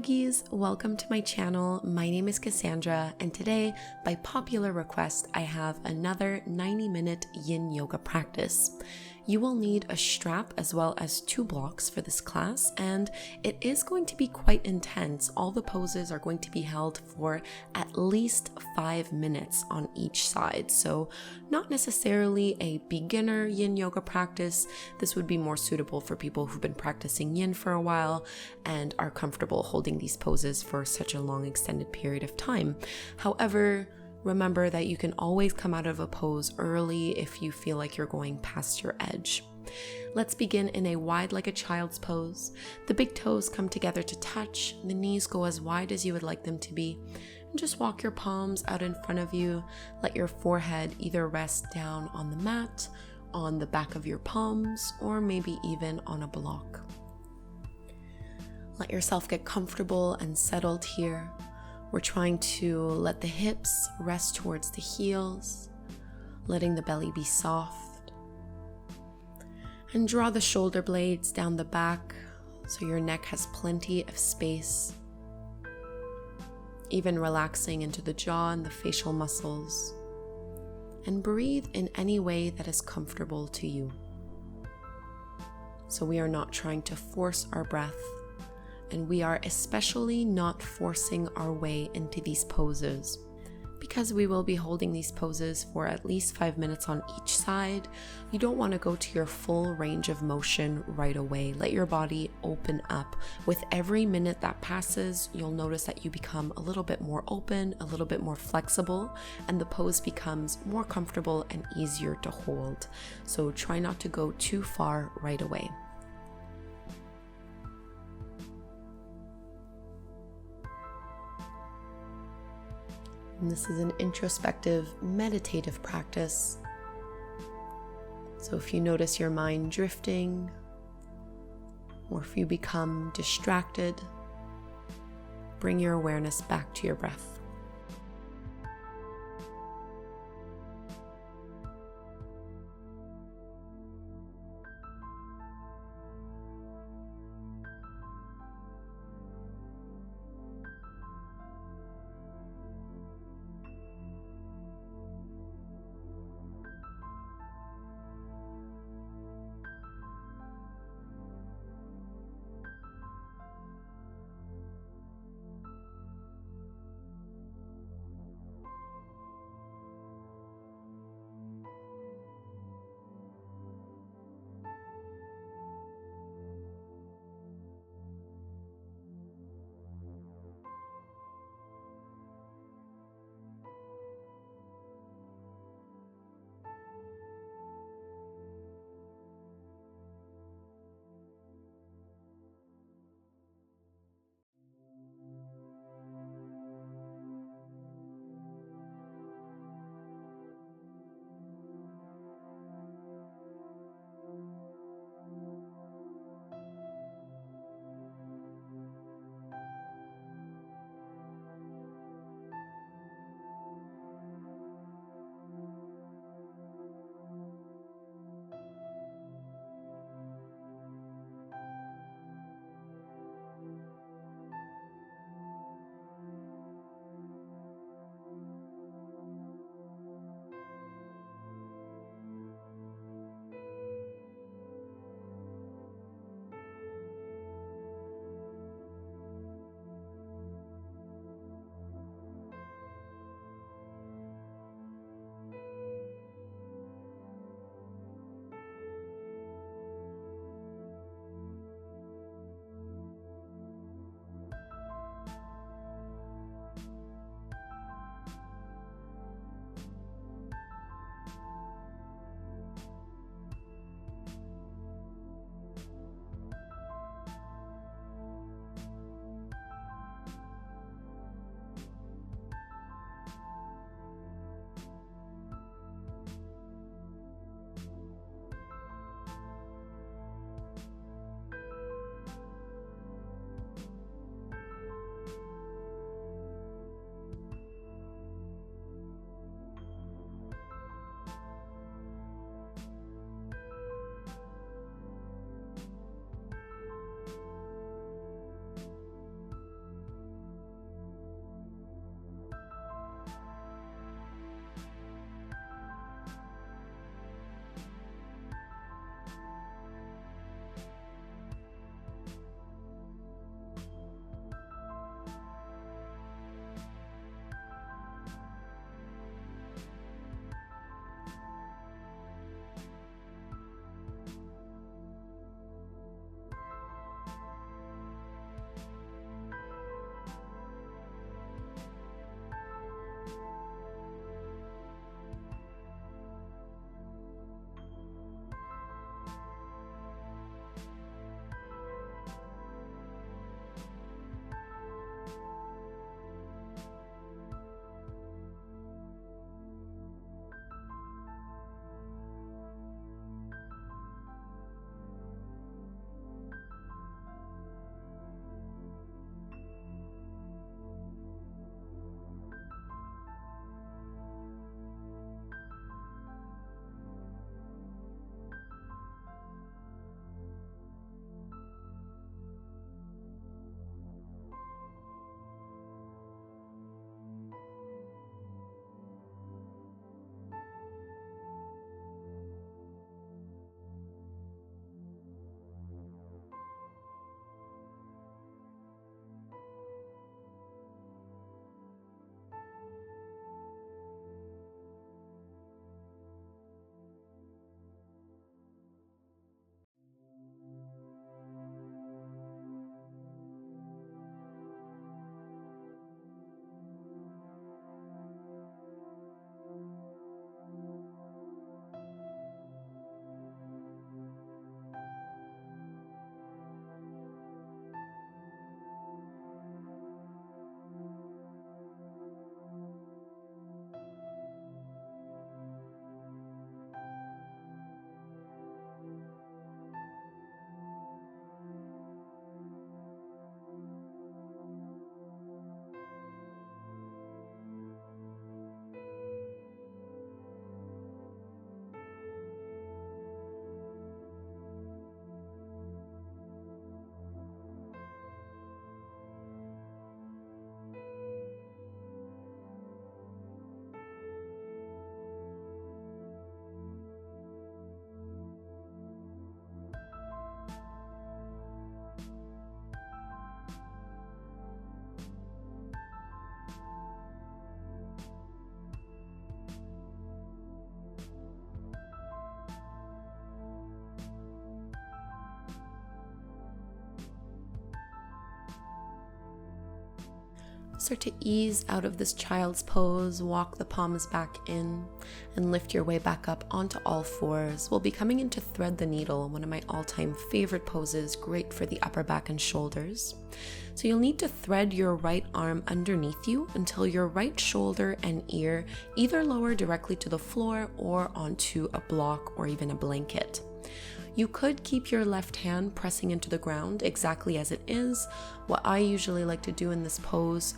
yogis, welcome to my channel. My name is Kassandra, and today, by popular request, I have another 90-minute Yin Yoga practice. You will need a strap as well as 2 blocks for this class, and it is going to be quite intense. All the poses are going to be held for at least 5 minutes on each side, so not necessarily a beginner Yin Yoga practice. This would be more suitable for people who've been practicing Yin for a while and are comfortable holding these poses for such a long extended period of time. However, remember that you can always come out of a pose early if you feel like you're going past your edge. Let's begin in a wide like a child's pose. The big toes come together to touch, the knees go as wide as you would like them to be, and just walk your palms out in front of you. Let your forehead either rest down on the mat, on the back of your palms, or maybe even on a block. Let yourself get comfortable and settled here. We're trying to let the hips rest towards the heels, letting the belly be soft. And draw the shoulder blades down the back so your neck has plenty of space. Even relaxing into the jaw and the facial muscles. And breathe in any way that is comfortable to you. So we are not trying to force our breath. And we are especially not forcing our way into these poses. Because we will be holding these poses for at least 5 minutes on each side, you don't want to go to your full range of motion right away. Let your body open up. With every minute that passes, you'll notice that you become a little bit more open, a little bit more flexible, and the pose becomes more comfortable and easier to hold. So try not to go too far right away. And this is an introspective, meditative practice. So if you notice your mind drifting, or if you become distracted, bring your awareness back to your breath. Start to ease out of this child's pose, walk the palms back in, and lift your way back up onto all fours. We'll be coming into thread the needle, one of my all-time favorite poses, great for the upper back and shoulders. So you'll need to thread your right arm underneath you until your right shoulder and ear either lower directly to the floor or onto a block or even a blanket. You could keep your left hand pressing into the ground exactly as it is. What I usually like to do in this pose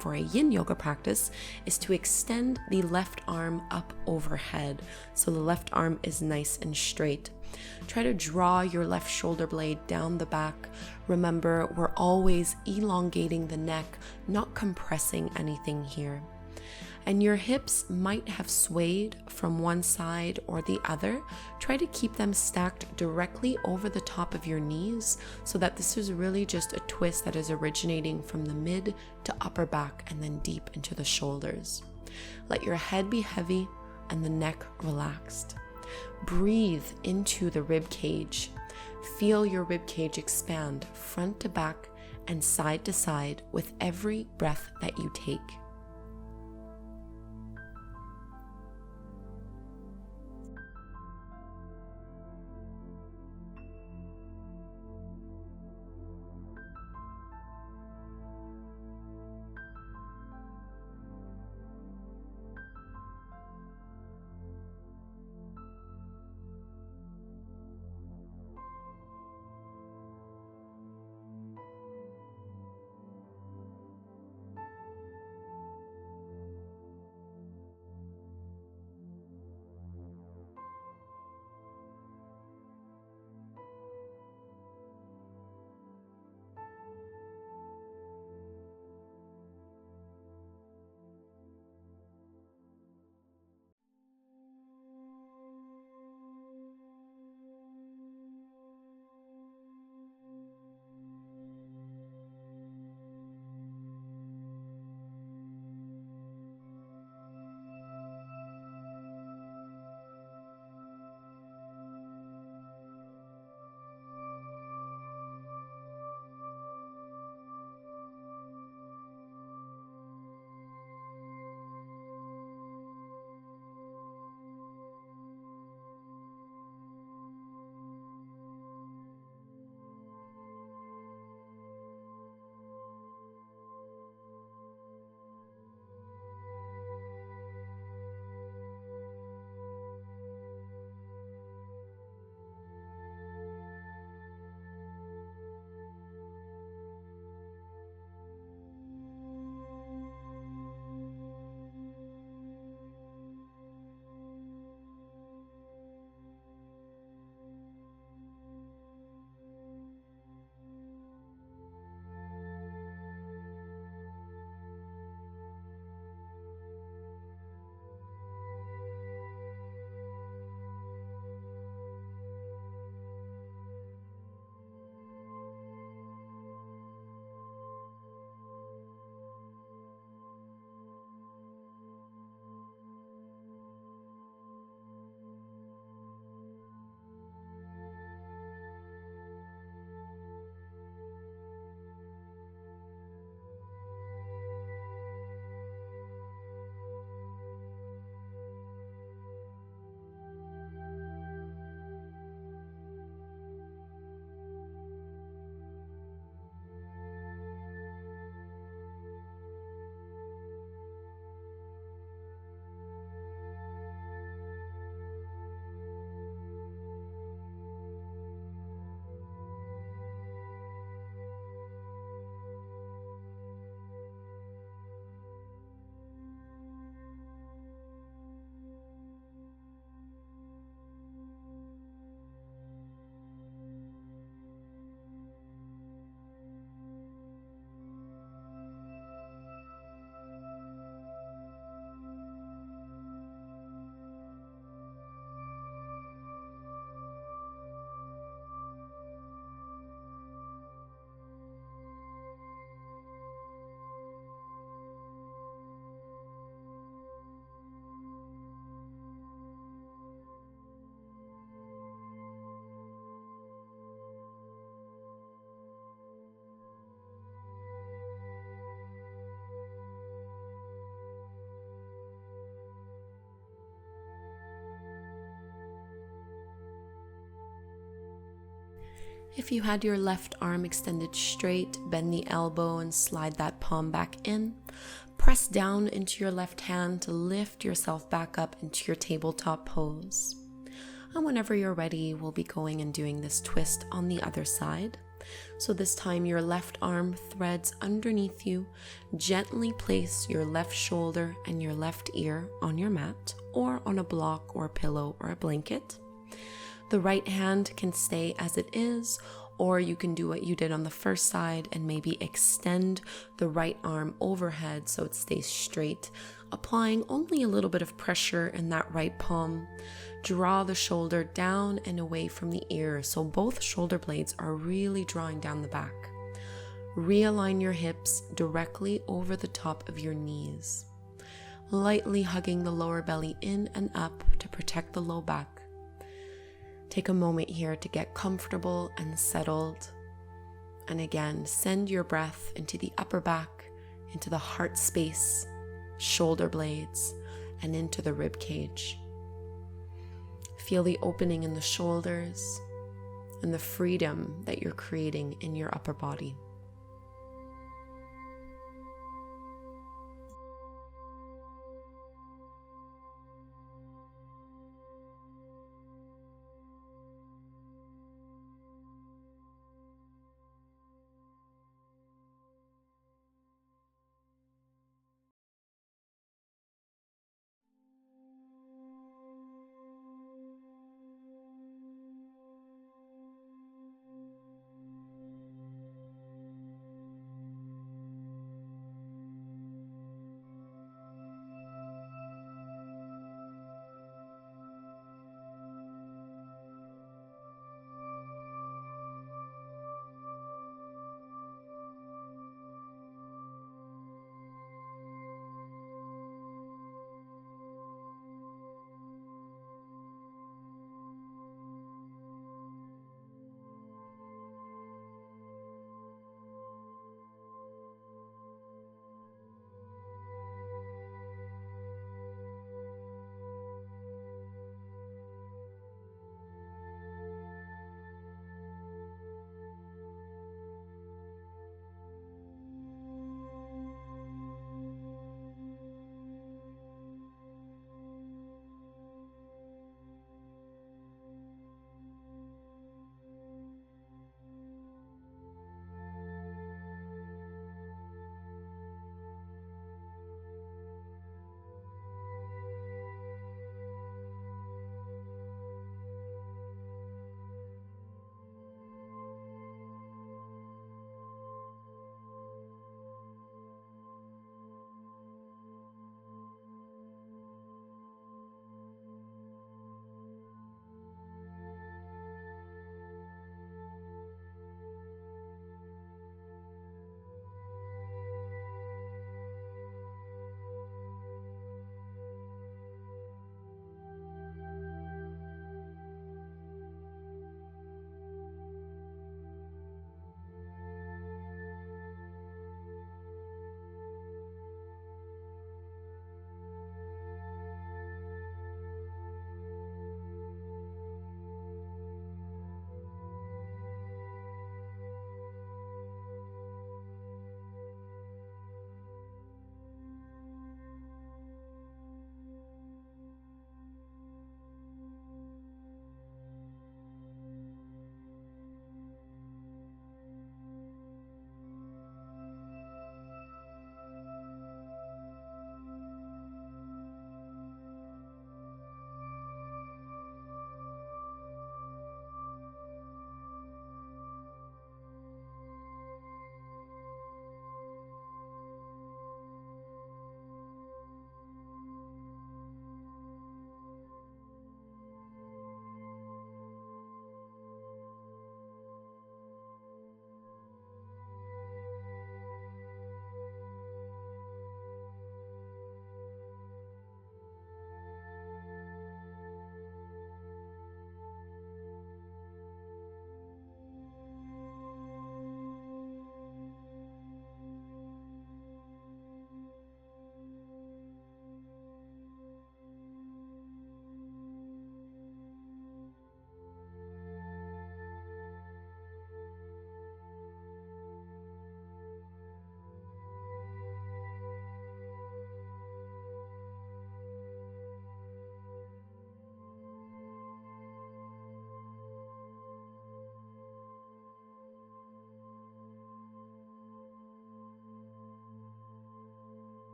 for a Yin Yoga practice is to extend the left arm up overhead so the left arm is nice and straight. Try to draw your left shoulder blade down the back. Remember, we're always elongating the neck, not compressing anything here. And your hips might have swayed from one side or the other. Try to keep them stacked directly over the top of your knees so that this is really just a twist that is originating from the mid to upper back and then deep into the shoulders. Let your head be heavy and the neck relaxed. Breathe into the rib cage. Feel your rib cage expand front to back and side to side with every breath that you take. If you had your left arm extended straight, bend the elbow and slide that palm back in. Press down into your left hand to lift yourself back up into your tabletop pose. And whenever you're ready, we'll be going and doing this twist on the other side. So this time your left arm threads underneath you. Gently place your left shoulder and your left ear on your mat or on a block or a pillow or a blanket. The right hand can stay as it is, or you can do what you did on the first side and maybe extend the right arm overhead so it stays straight, applying only a little bit of pressure in that right palm. Draw the shoulder down and away from the ear so both shoulder blades are really drawing down the back. Realign your hips directly over the top of your knees, lightly hugging the lower belly in and up to protect the low back. Take a moment here to get comfortable and settled. And again, send your breath into the upper back, into the heart space, shoulder blades, and into the rib cage. Feel the opening in the shoulders and the freedom that you're creating in your upper body.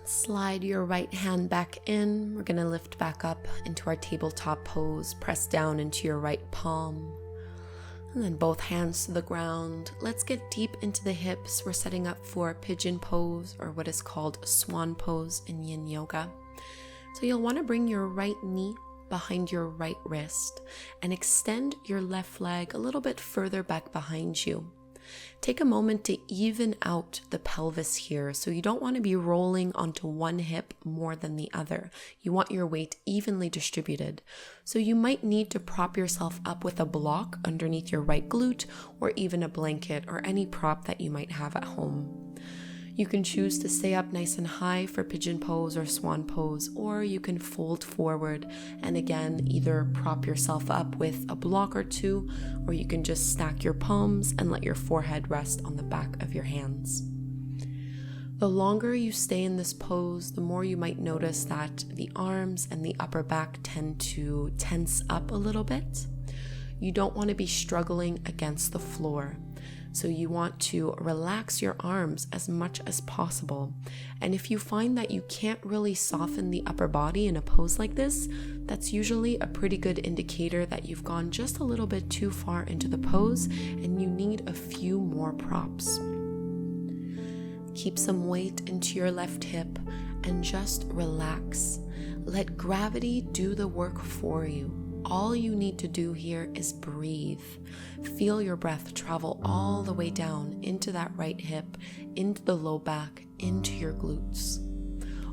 Slide your right hand back in. We're going to lift back up into our tabletop pose. Press down into your right palm. And then both hands to the ground. Let's get deep into the hips. We're setting up for pigeon pose, or what is called swan pose in Yin Yoga. So you'll want to bring your right knee behind your right wrist and extend your left leg a little bit further back behind you. Take a moment to even out the pelvis here. So you don't want to be rolling onto one hip more than the other. You want your weight evenly distributed. So you might need to prop yourself up with a block underneath your right glute, or even a blanket or any prop that you might have at home. You can choose to stay up nice and high for pigeon pose or swan pose, or you can fold forward and again either prop yourself up with a block or two, or you can just stack your palms and let your forehead rest on the back of your hands. The longer you stay in this pose, the more you might notice that the arms and the upper back tend to tense up a little bit. You don't want to be struggling against the floor. So you want to relax your arms as much as possible. And if you find that you can't really soften the upper body in a pose like this, that's usually a pretty good indicator that you've gone just a little bit too far into the pose and you need a few more props. Keep some weight into your left hip and just relax. Let gravity do the work for you. All you need to do here is breathe. Feel your breath travel all the way down into that right hip, into the low back, into your glutes.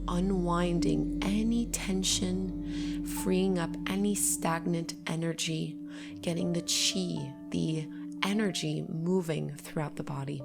Unwinding any tension, freeing up any stagnant energy, getting the chi, the energy moving throughout the body.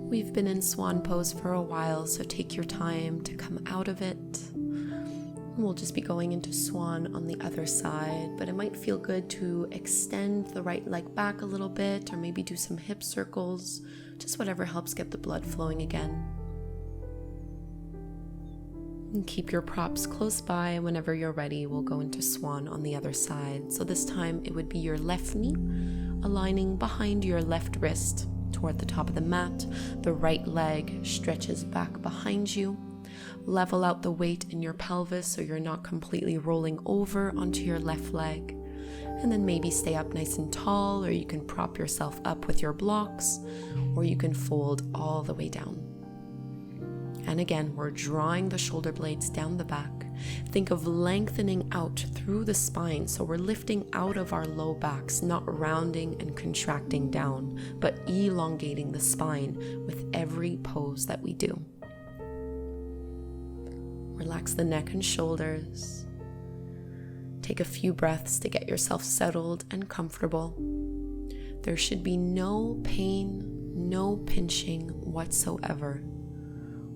We've been in Swan pose for a while, so take your time to come out of it. We'll just be going into Swan on the other side, but it might feel good to extend the right leg back a little bit, or maybe do some hip circles, just whatever helps get the blood flowing again. And keep your props close by. Whenever you're ready, we'll go into Swan on the other side. So this time it would be your left knee aligning behind your left wrist toward the top of the mat. The right leg stretches back behind you. Level out the weight in your pelvis so you're not completely rolling over onto your left leg. And then maybe stay up nice and tall, or you can prop yourself up with your blocks, or you can fold all the way down. And again, we're drawing the shoulder blades down the back. Think of lengthening out through the spine. So we're lifting out of our low backs, not rounding and contracting down, but elongating the spine with every pose that we do. Relax the neck and shoulders. Take a few breaths to get yourself settled and comfortable. There should be no pain, no pinching whatsoever.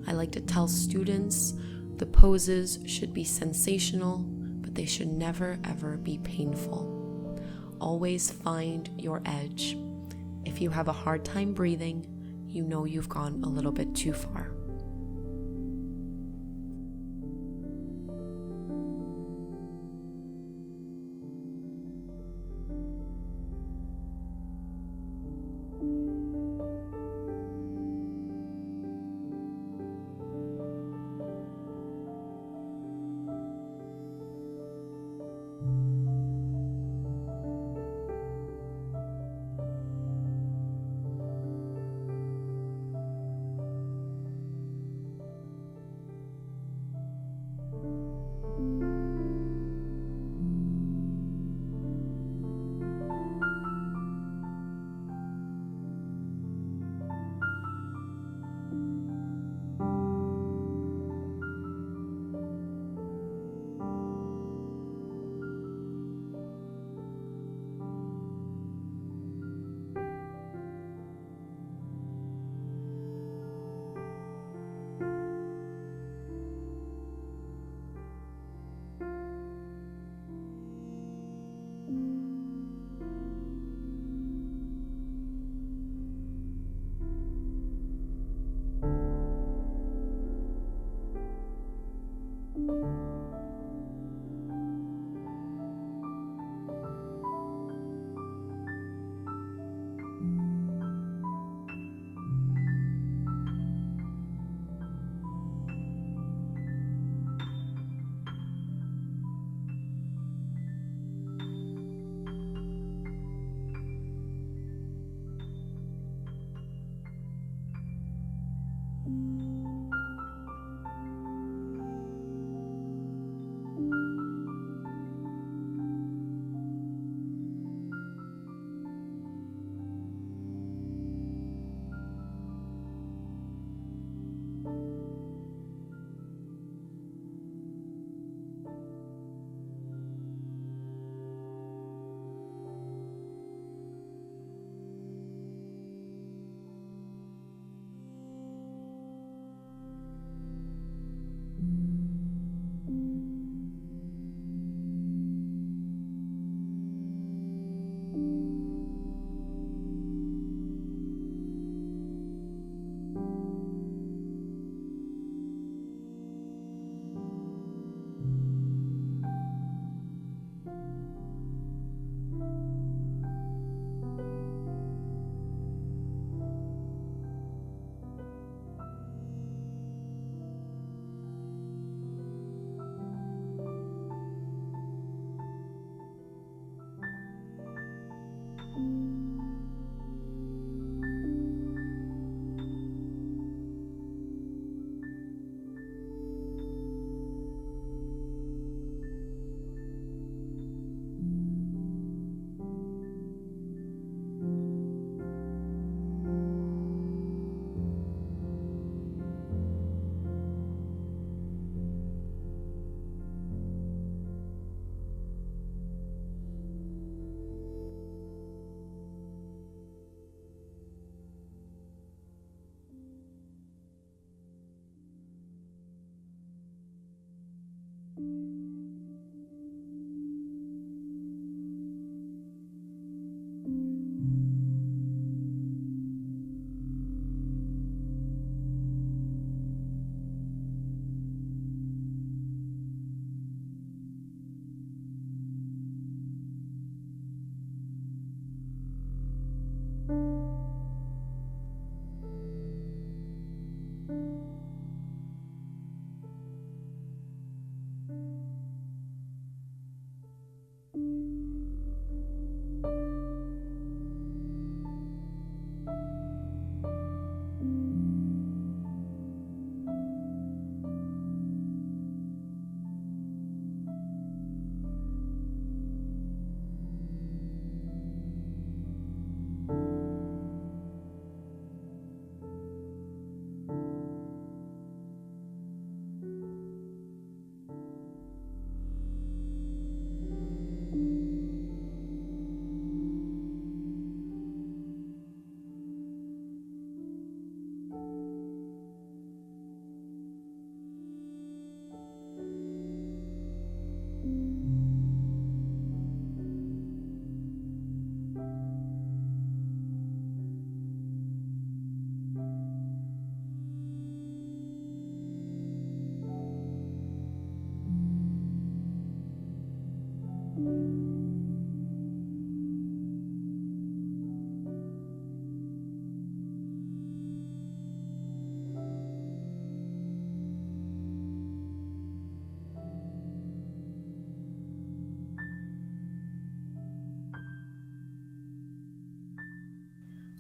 I like to tell students the poses should be sensational, but they should never ever be painful. Always find your edge. If you have a hard time breathing, you know you've gone a little bit too far.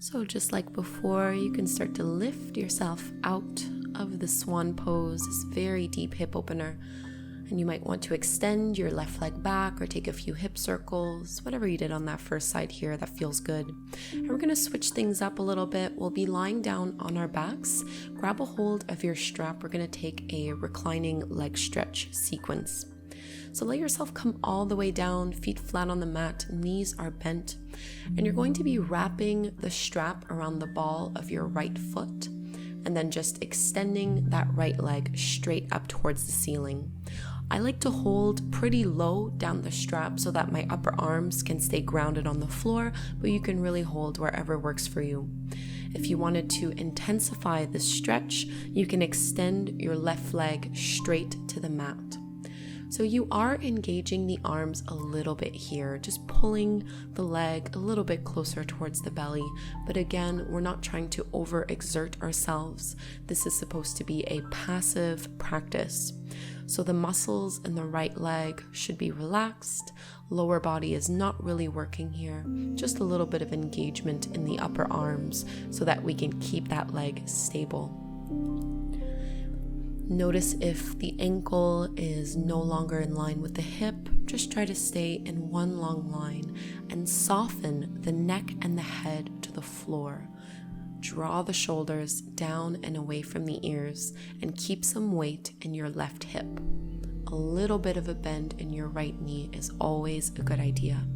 So just like before, you can start to lift yourself out of the swan pose, this very deep hip opener. And you might want to extend your left leg back or take a few hip circles, whatever you did on that first side here that feels good. And we're going to switch things up a little bit. We'll be lying down on our backs. Grab a hold of your strap. We're going to take a reclining leg stretch sequence. So let yourself come all the way down, feet flat on the mat, knees are bent. And you're going to be wrapping the strap around the ball of your right foot, and then just extending that right leg straight up towards the ceiling. I like to hold pretty low down the strap so that my upper arms can stay grounded on the floor, but you can really hold wherever works for you. If you wanted to intensify the stretch, you can extend your left leg straight to the mat. So you are engaging the arms a little bit here, just pulling the leg a little bit closer towards the belly. But again, we're not trying to overexert ourselves. This is supposed to be a passive practice. So the muscles in the right leg should be relaxed. Lower body is not really working here. Just a little bit of engagement in the upper arms so that we can keep that leg stable. Notice if the ankle is no longer in line with the hip. Just try to stay in one long line and soften the neck and the head to the floor. Draw the shoulders down and away from the ears and keep some weight in your left hip. A little bit of a bend in your right knee is always a good idea.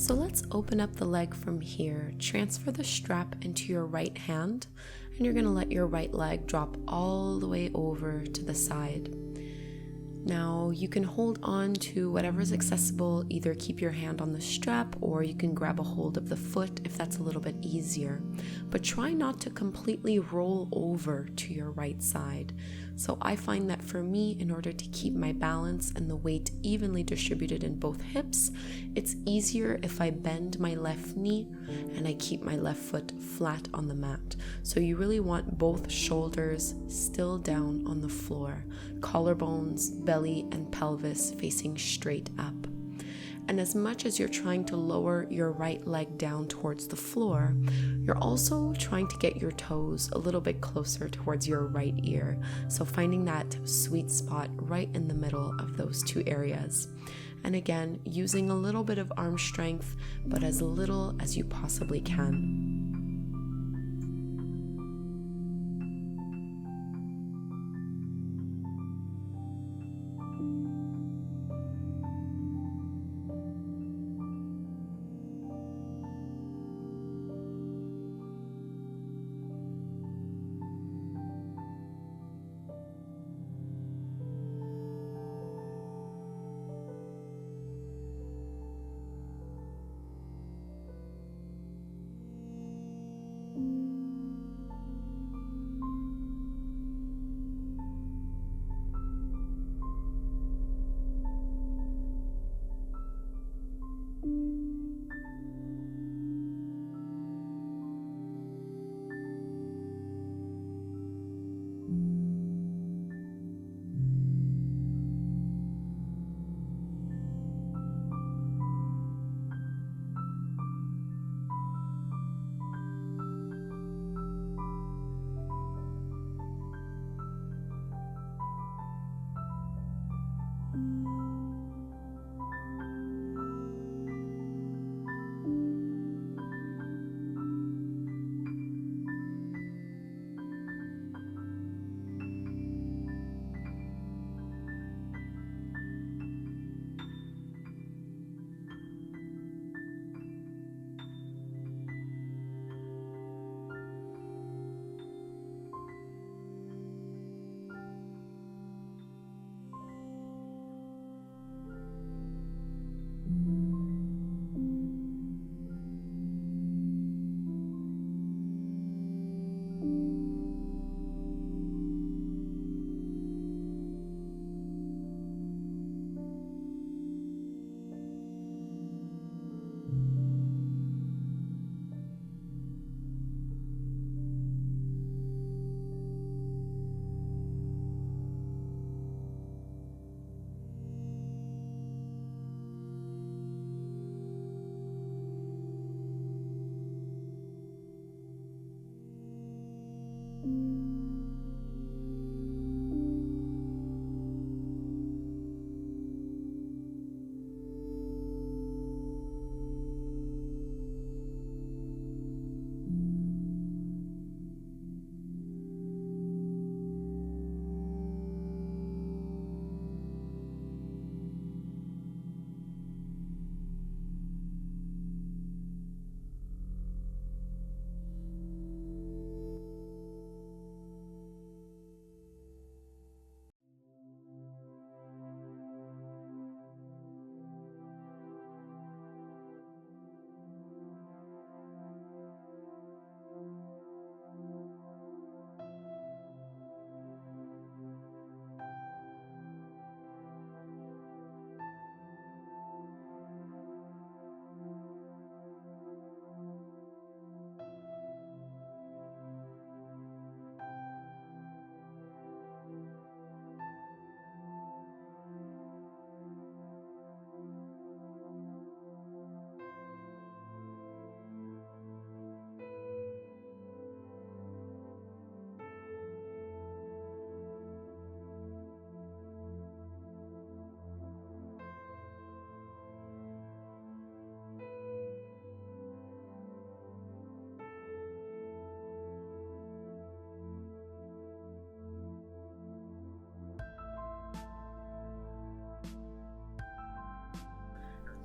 So let's open up the leg from here. Transfer the strap into your right hand, and you're going to let your right leg drop all the way over to the side. Now you can hold on to whatever's accessible, either keep your hand on the strap or you can grab a hold of the foot if that's a little bit easier. But try not to completely roll over to your right side. So I find that for me, in order to keep my balance and the weight evenly distributed in both hips, it's easier if I bend my left knee and I keep my left foot flat on the mat. So you really want both shoulders still down on the floor, collarbones, belly, and pelvis facing straight up. And as much as you're trying to lower your right leg down towards the floor, you're also trying to get your toes a little bit closer towards your right ear. So finding that sweet spot right in the middle of those two areas. And again, using a little bit of arm strength, but as little as you possibly can.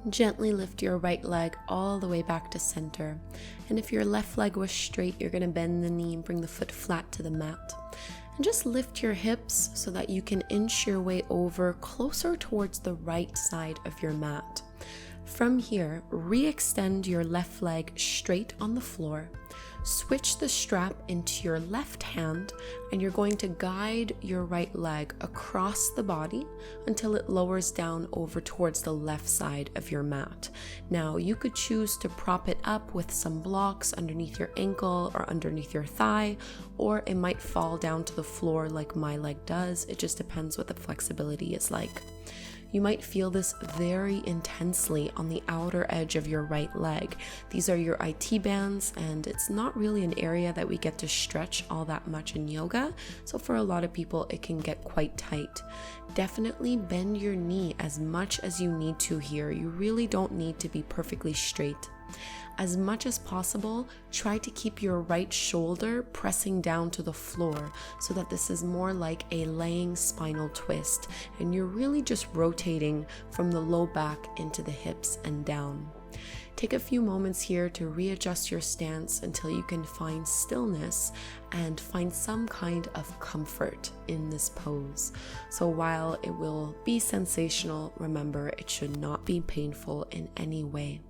Gently lift your right leg all the way back to center. And if your left leg was straight, you're going to bend the knee and bring the foot flat to the mat. And just lift your hips so that you can inch your way over closer towards the right side of your mat. From here, re-extend your left leg straight on the floor. Switch the strap into your left hand, and you're going to guide your right leg across the body until it lowers down over towards the left side of your mat. Now, you could choose to prop it up with some blocks underneath your ankle or underneath your thigh, or it might fall down to the floor like my leg does. It just depends what the flexibility is like. You might feel this very intensely on the outer edge of your right leg. These are your IT bands, and it's not really an area that we get to stretch all that much in yoga. So for a lot of people, it can get quite tight. Definitely bend your knee as much as you need to here. You really don't need to be perfectly straight. As much as possible, try to keep your right shoulder pressing down to the floor so that this is more like a laying spinal twist, and you're really just rotating from the low back into the hips and down. Take a few moments here to readjust your stance until you can find stillness and find some kind of comfort in this pose. So while it will be sensational, remember it should not be painful in any way.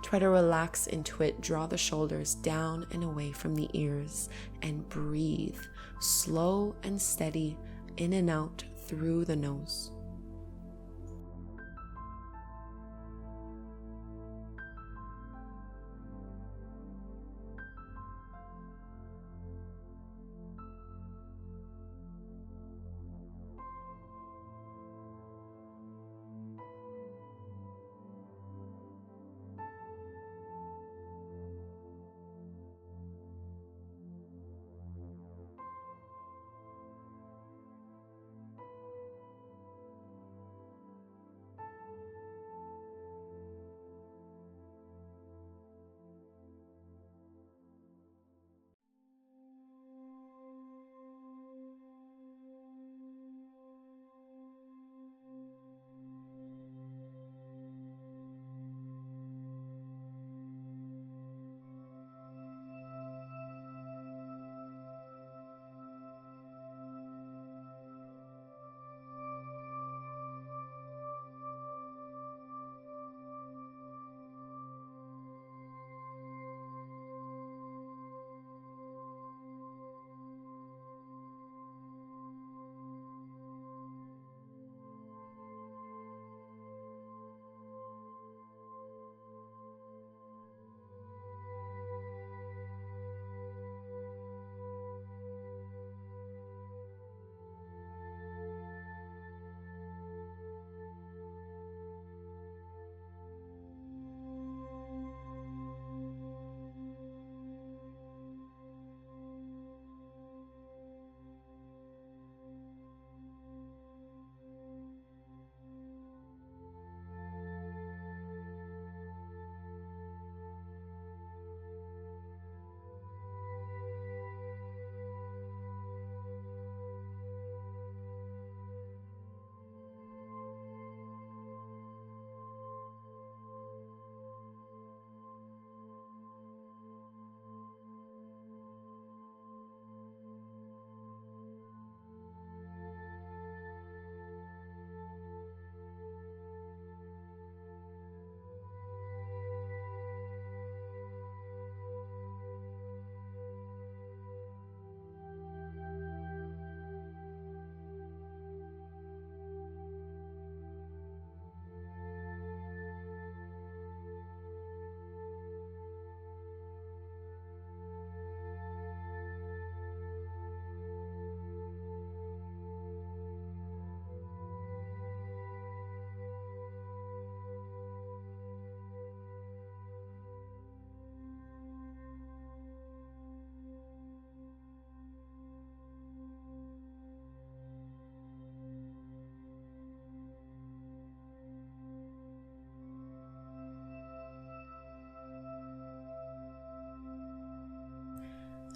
Try to relax into it, draw the shoulders down and away from the ears, and breathe slow and steady in and out through the nose.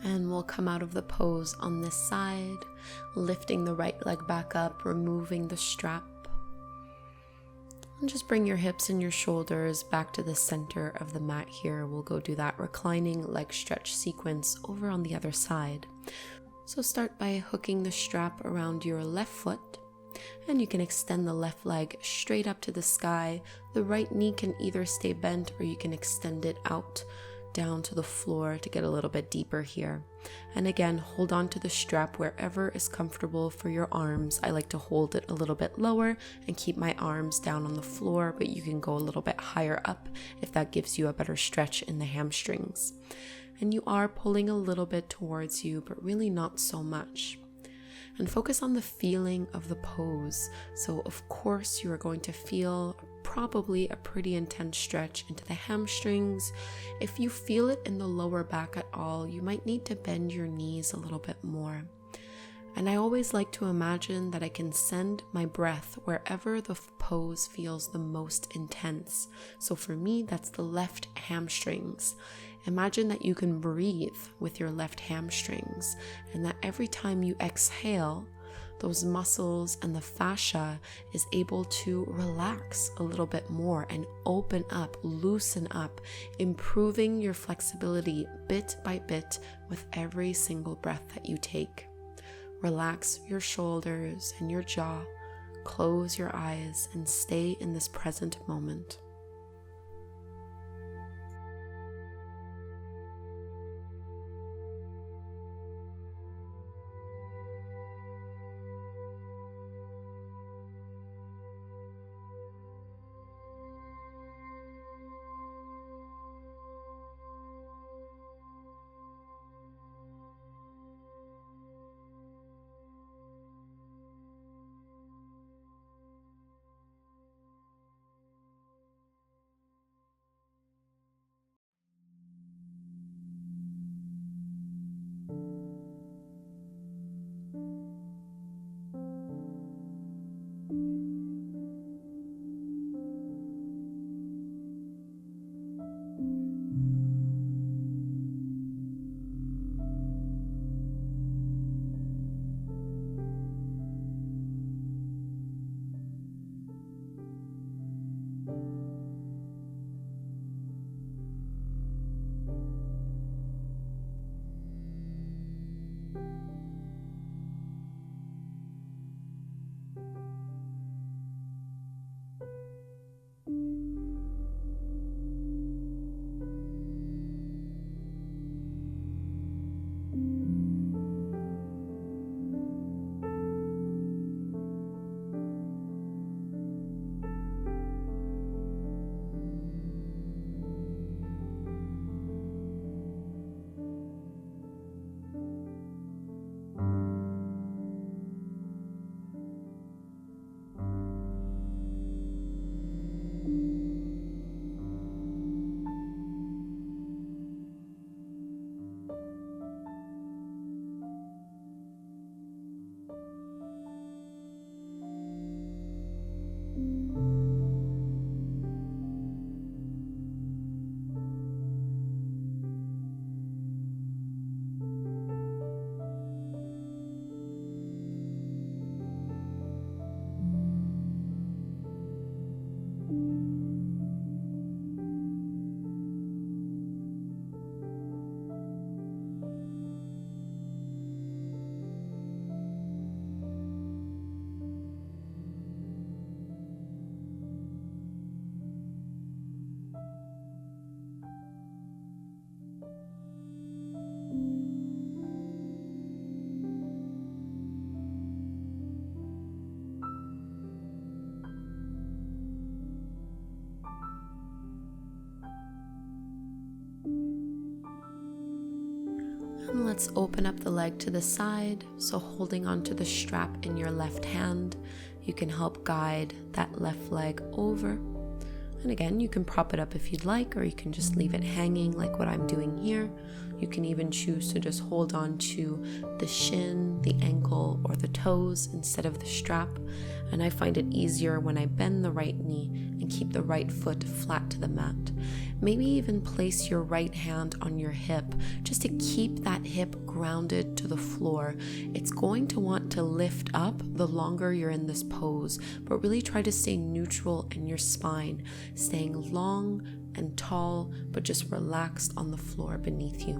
And we'll come out of the pose on this side, lifting the right leg back up, removing the strap. And just bring your hips and your shoulders back to the center of the mat here. We'll go do that reclining leg stretch sequence over on the other side. So start by hooking the strap around your left foot, and you can extend the left leg straight up to the sky. The right knee can either stay bent or you can extend it out down to the floor to get a little bit deeper here. And again, hold on to the strap wherever is comfortable for your arms. I like to hold it a little bit lower and keep my arms down on the floor, but you can go a little bit higher up if that gives you a better stretch in the hamstrings. And you are pulling a little bit towards you, but really not so much. And focus on the feeling of the pose. So of course you are going to feel probably a pretty intense stretch into the hamstrings. If you feel it in the lower back at all, you might need to bend your knees a little bit more. And I always like to imagine that I can send my breath wherever the pose feels the most intense. So for me, that's the left hamstrings. Imagine that you can breathe with your left hamstrings, and that every time you exhale, those muscles and the fascia is able to relax a little bit more and open up, loosen up, improving your flexibility bit by bit with every single breath that you take. Relax your shoulders and your jaw, close your eyes, and stay in this present moment. And let's open up the leg to the side. So holding onto the strap in your left hand, you can help guide that left leg over. And again, you can prop it up if you'd like, or you can just leave it hanging like what I'm doing here. You can even choose to just hold on to the shin, the ankle, or the toes instead of the strap. And I find it easier when I bend the right knee and keep the right foot flat to the mat. Maybe even place your right hand on your hip just to keep that hip grounded to the floor. It's going to want to lift up the longer you're in this pose, but really try to stay neutral in your spine, staying long and tall, but just relaxed on the floor beneath you.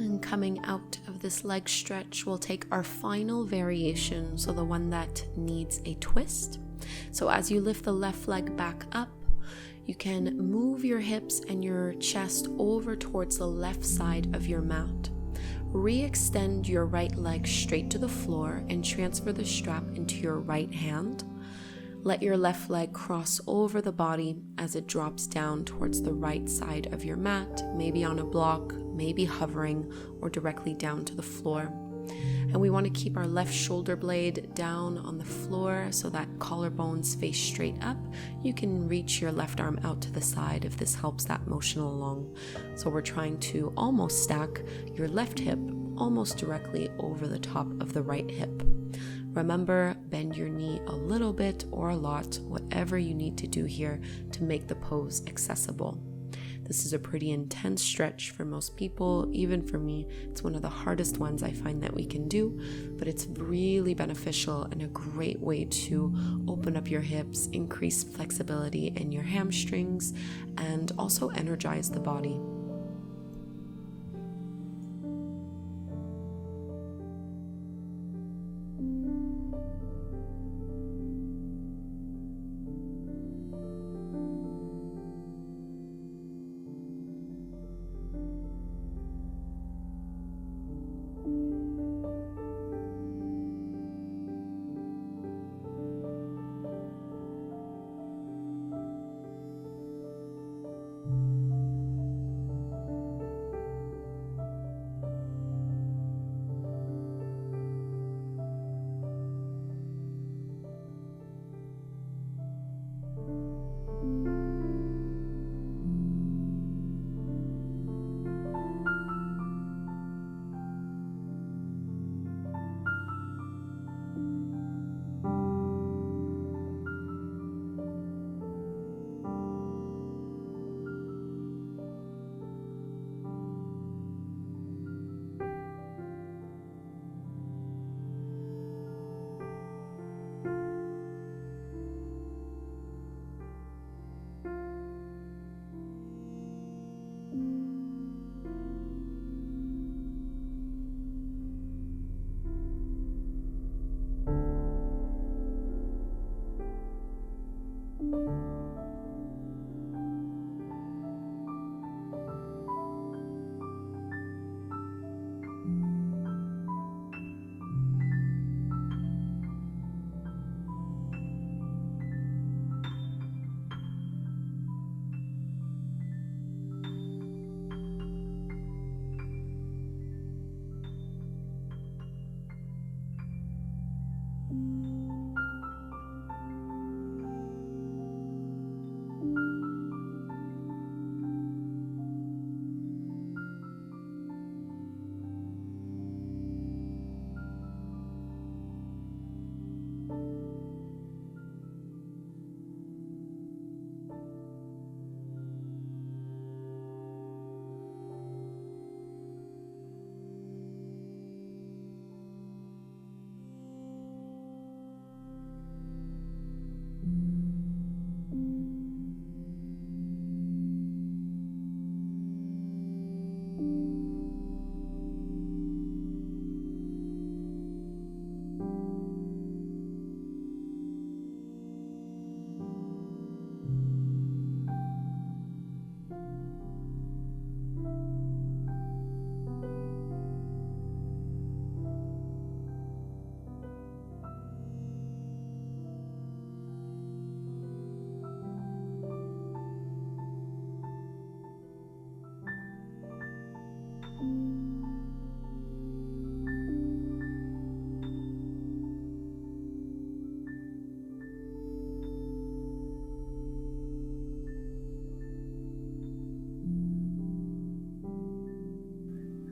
And coming out of this leg stretch, we'll take our final variation, so the one that needs a twist. So as you lift the left leg back up, you can move your hips and your chest over towards the left side of your mat. Re-extend your right leg straight to the floor and transfer the strap into your right hand. Let your left leg cross over the body as it drops down towards the right side of your mat, maybe on a block, maybe hovering, or directly down to the floor. And we want to keep our left shoulder blade down on the floor so that collarbones face straight up. You can reach your left arm out to the side if this helps that motion along. So we're trying to almost stack your left hip almost directly over the top of the right hip. Remember, bend your knee a little bit or a lot, whatever you need to do here to make the pose accessible. This is a pretty intense stretch for most people. Even for me, it's one of the hardest ones I find that we can do, but it's really beneficial and a great way to open up your hips, increase flexibility in your hamstrings, and also energize the body.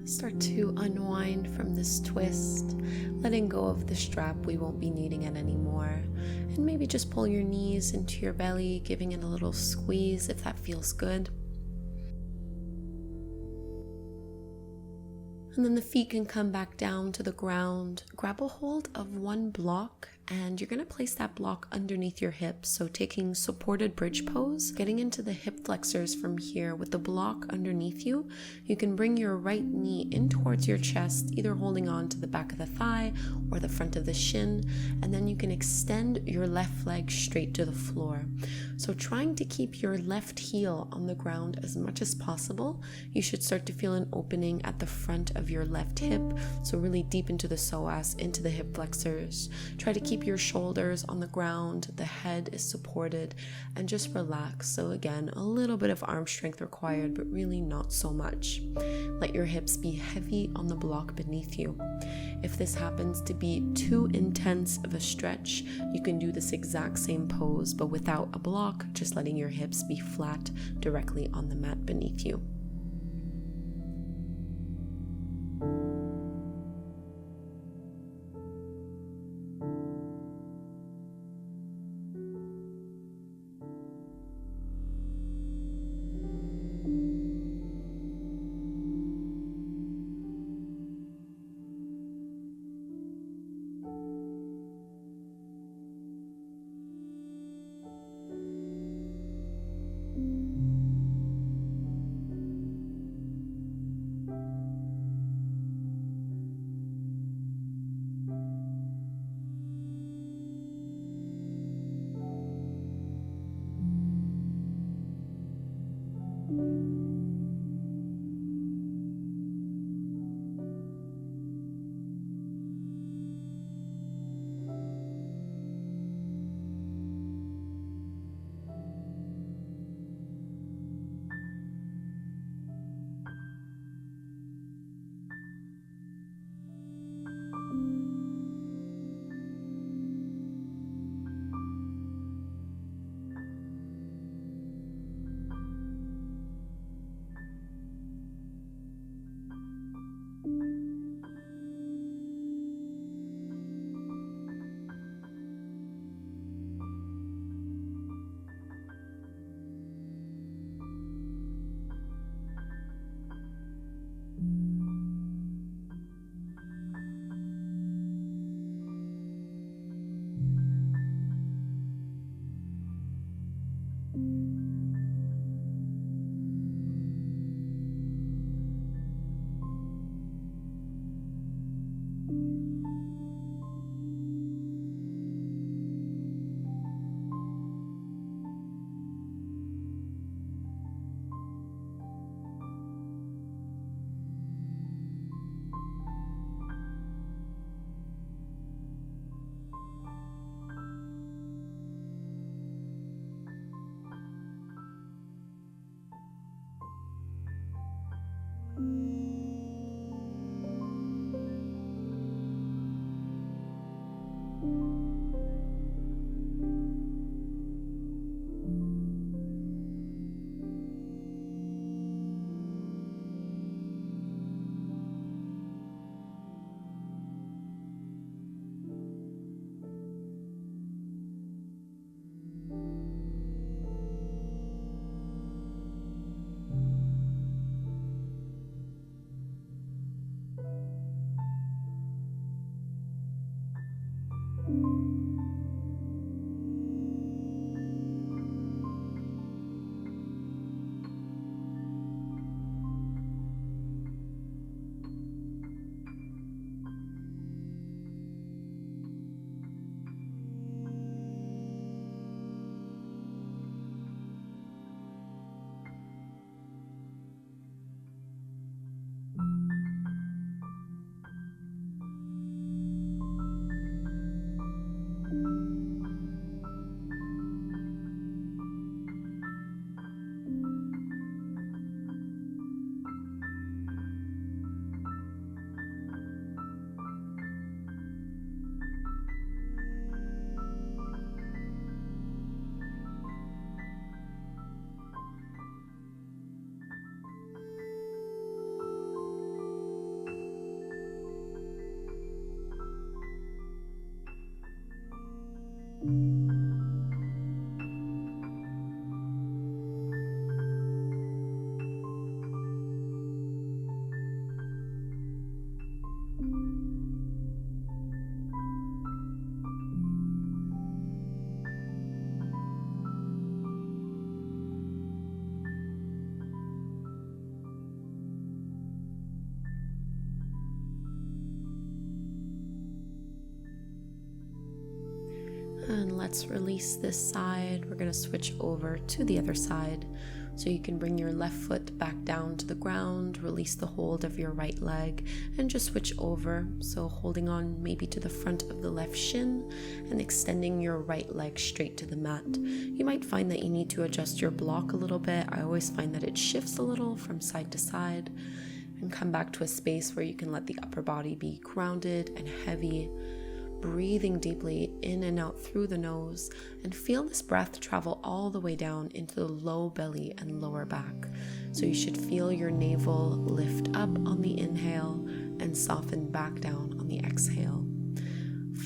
Start to unwind from this twist, letting go of the strap. We won't be needing it anymore. And maybe just pull your knees into your belly, giving it a little squeeze if that feels good. And then the feet can come back down to the ground. Grab a hold of one block and you're going to place that block underneath your hips. So taking supported bridge pose, getting into the hip flexors from here with the block underneath you. You can bring your right knee in towards your chest, either holding on to the back of the thigh or the front of the shin. And then you can extend your left leg straight to the floor. So trying to keep your left heel on the ground as much as possible. You should start to feel an opening at the front of your left hip. So really deep into the psoas, into the hip flexors. Try to keep your shoulders on the ground, the head is supported, and just relax. So again, a little bit of arm strength required, but really not so much. Let your hips be heavy on the block beneath you. If this happens to be too intense of a stretch, you can do this exact same pose, but without a block, just letting your hips be flat directly on the mat beneath you. And let's release this side. We're going to switch over to the other side. So you can bring your left foot back down to the ground, release the hold of your right leg, and just switch over. So holding on maybe to the front of the left shin and extending your right leg straight to the mat. You might find that you need to adjust your block a little bit. I always find that it shifts a little from side to side. And come back to a space where you can let the upper body be grounded and heavy. Breathing deeply in and out through the nose, and feel this breath travel all the way down into the low belly and lower back. So you should feel your navel lift up on the inhale and soften back down on the exhale.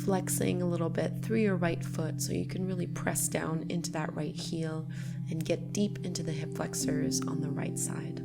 Flexing a little bit through your right foot so you can really press down into that right heel and get deep into the hip flexors on the right side.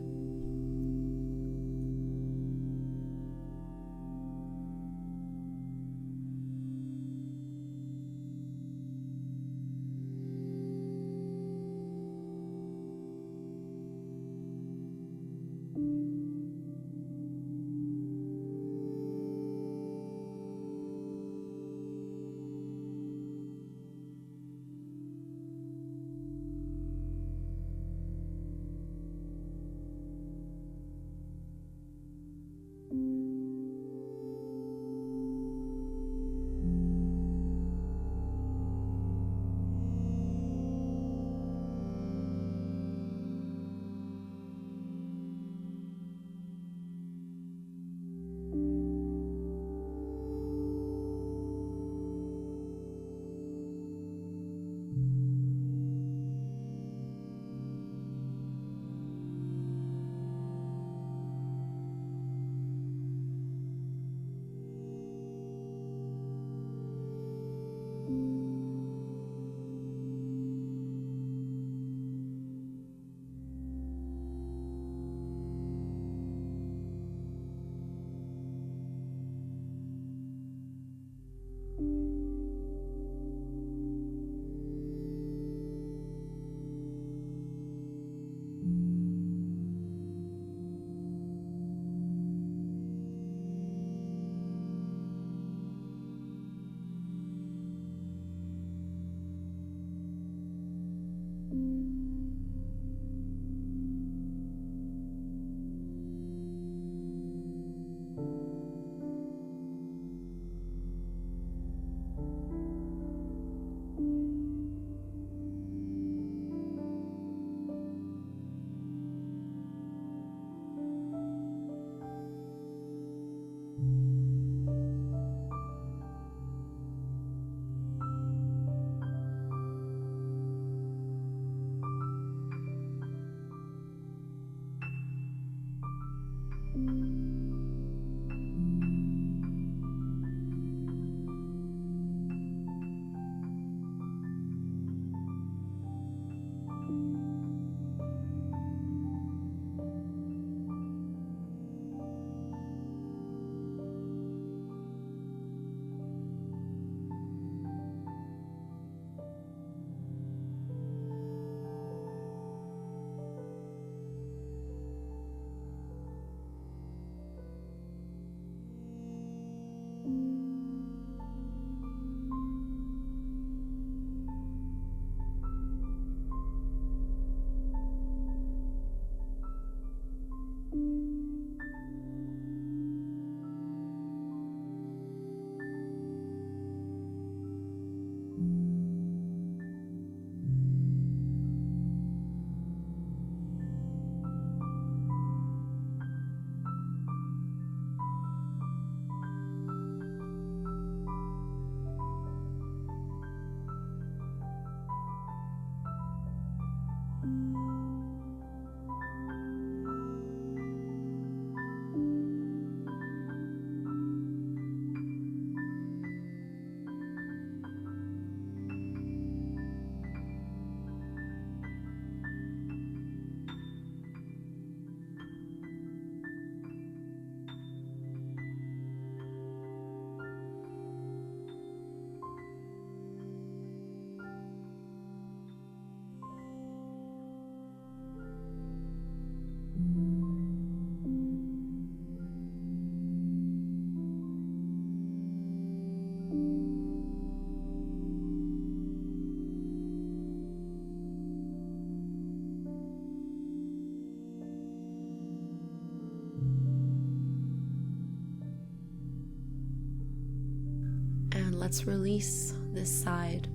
let's release this side.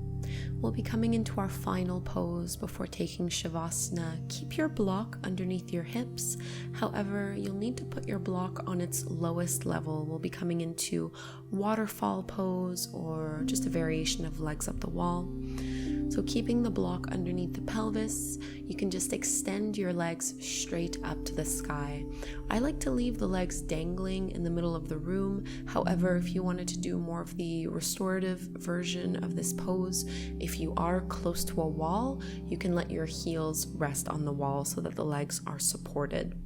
We'll be coming into our final pose before taking Shavasana. Keep your block underneath your hips. However, you'll need to put your block on its lowest level. We'll be coming into Waterfall pose, or just a variation of legs up the wall. So keeping the block underneath the pelvis, you can just extend your legs straight up to the sky. I like to leave the legs dangling in the middle of the room. However, if you wanted to do more of the restorative version of this pose, if you are close to a wall, you can let your heels rest on the wall so that the legs are supported.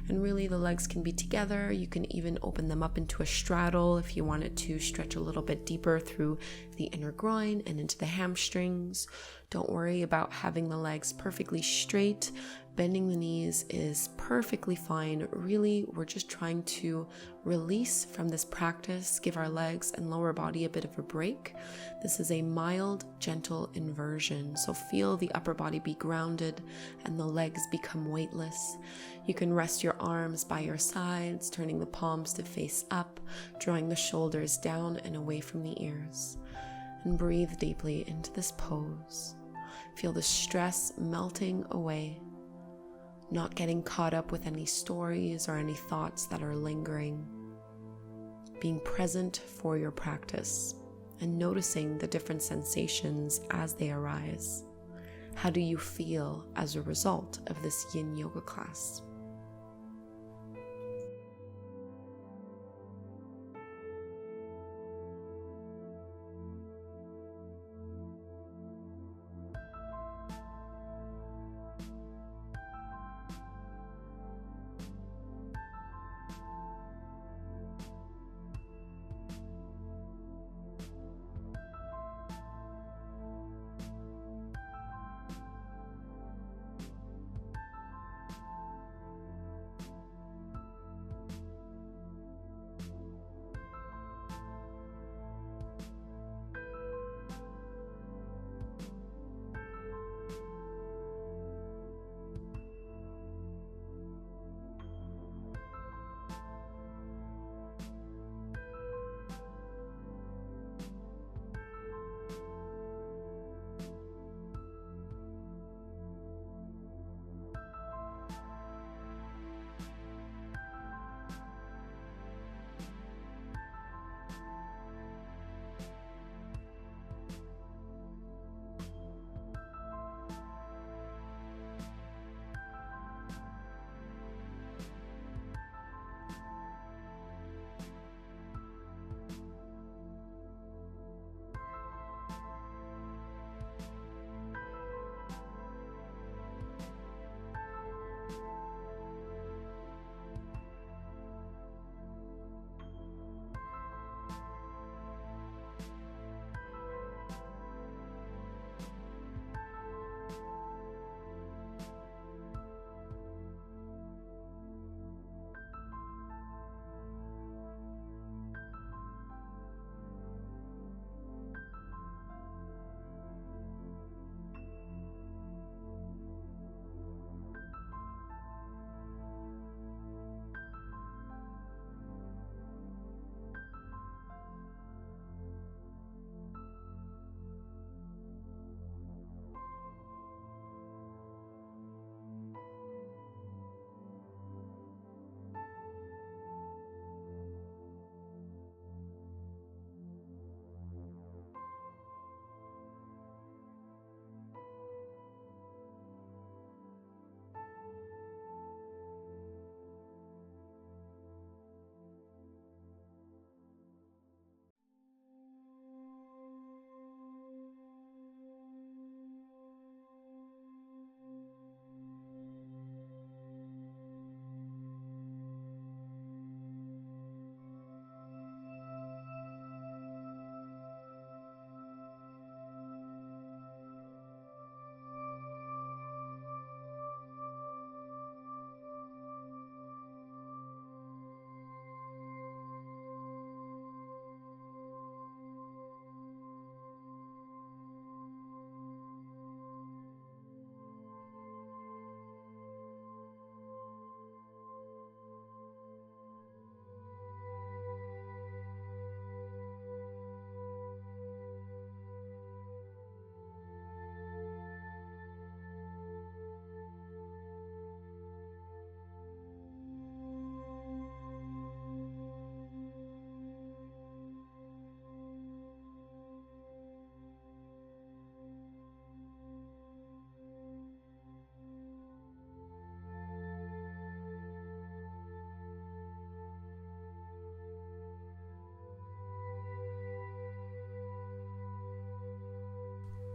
And really, the legs can be together. You can even open them up into a straddle if you wanted to stretch a little bit deeper through the inner groin and into the hamstrings. Don't worry about having the legs perfectly straight. Bending the knees is perfectly fine. Really, we're just trying to release from this practice, give our legs and lower body a bit of a break. This is a mild, gentle inversion. So feel the upper body be grounded and the legs become weightless. You can rest your arms by your sides, turning the palms to face up, drawing the shoulders down and away from the ears. And breathe deeply into this pose. Feel the stress melting away, not getting caught up with any stories or any thoughts that are lingering. Being present for your practice and noticing the different sensations as they arise. How do you feel as a result of this Yin Yoga class?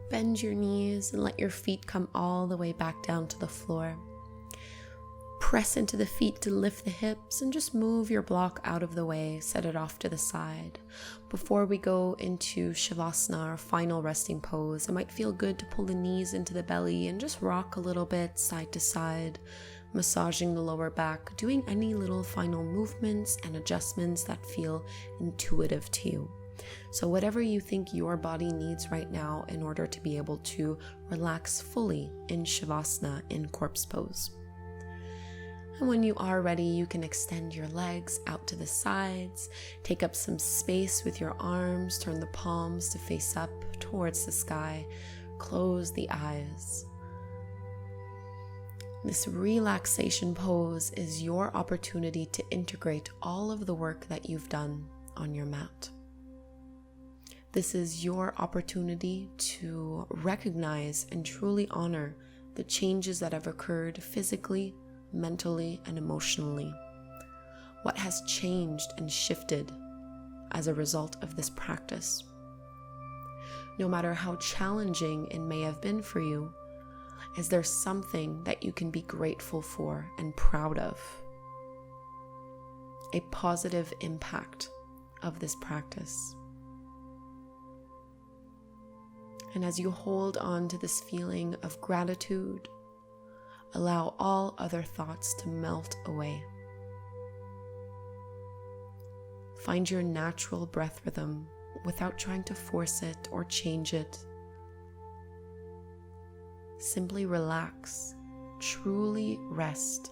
Bend your knees and let your feet come all the way back down to the floor. Press into the feet to lift the hips and just move your block out of the way, set it off to the side. Before we go into Savasana, our final resting pose, it might feel good to pull the knees into the belly and just rock a little bit side to side, massaging the lower back, doing any little final movements and adjustments that feel intuitive to you. So whatever you think your body needs right now in order to be able to relax fully in Shavasana, in corpse pose. And when you are ready, you can extend your legs out to the sides, take up some space with your arms, turn the palms to face up towards the sky, close the eyes. This relaxation pose is your opportunity to integrate all of the work that you've done on your mat. This is your opportunity to recognize and truly honor the changes that have occurred physically, mentally, and emotionally. What has changed and shifted as a result of this practice? No matter how challenging it may have been for you, is there something that you can be grateful for and proud of? A positive impact of this practice. And as you hold on to this feeling of gratitude, allow all other thoughts to melt away. Find your natural breath rhythm without trying to force it or change it. Simply relax, truly rest.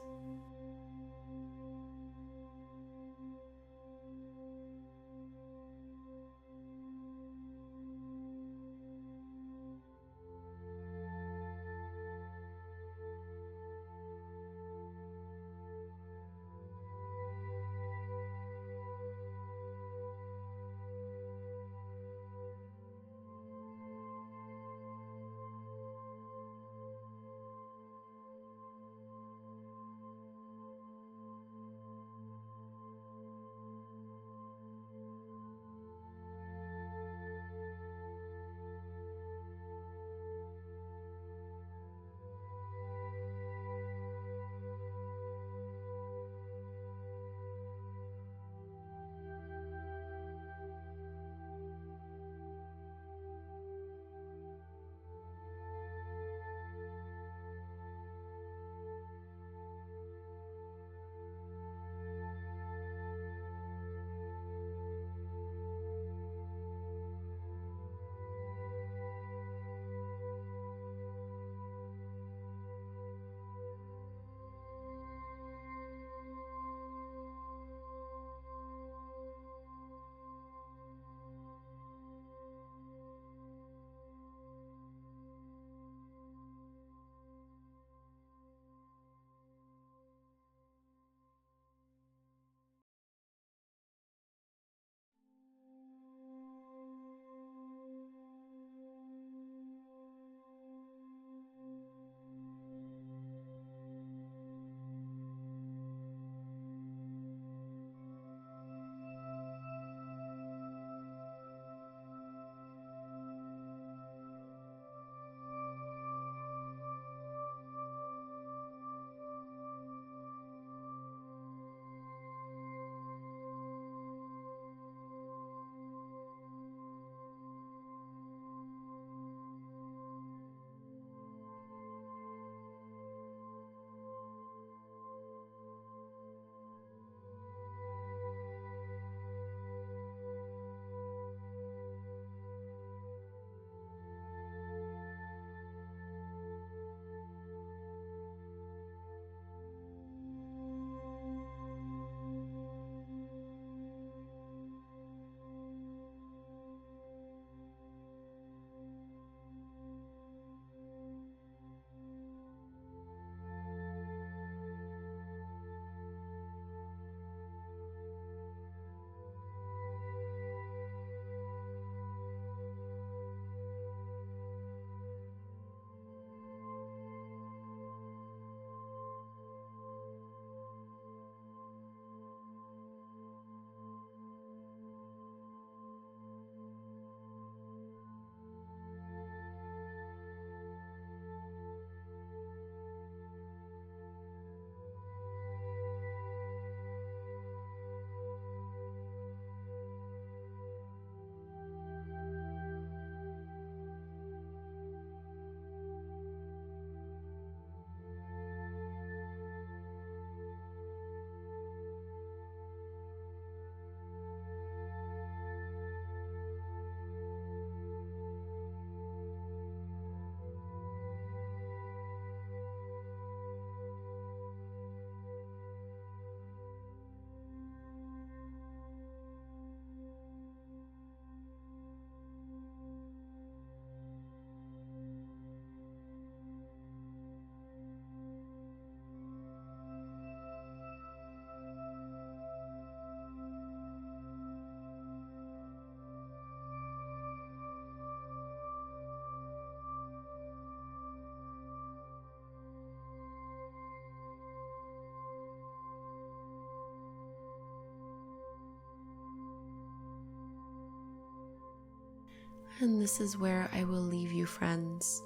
And this is where I will leave you, friends.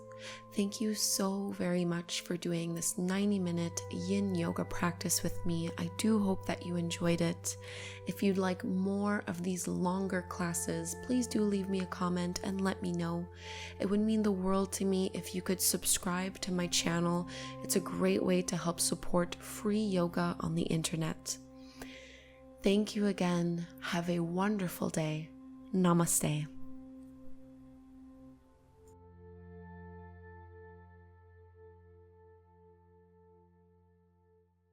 Thank you so very much for doing this 90-minute Yin Yoga practice with me. I do hope that you enjoyed it. If you'd like more of these longer classes, please do leave me a comment and let me know. It would mean the world to me if you could subscribe to my channel. It's a great way to help support free yoga on the internet. Thank you again. Have a wonderful day. Namaste.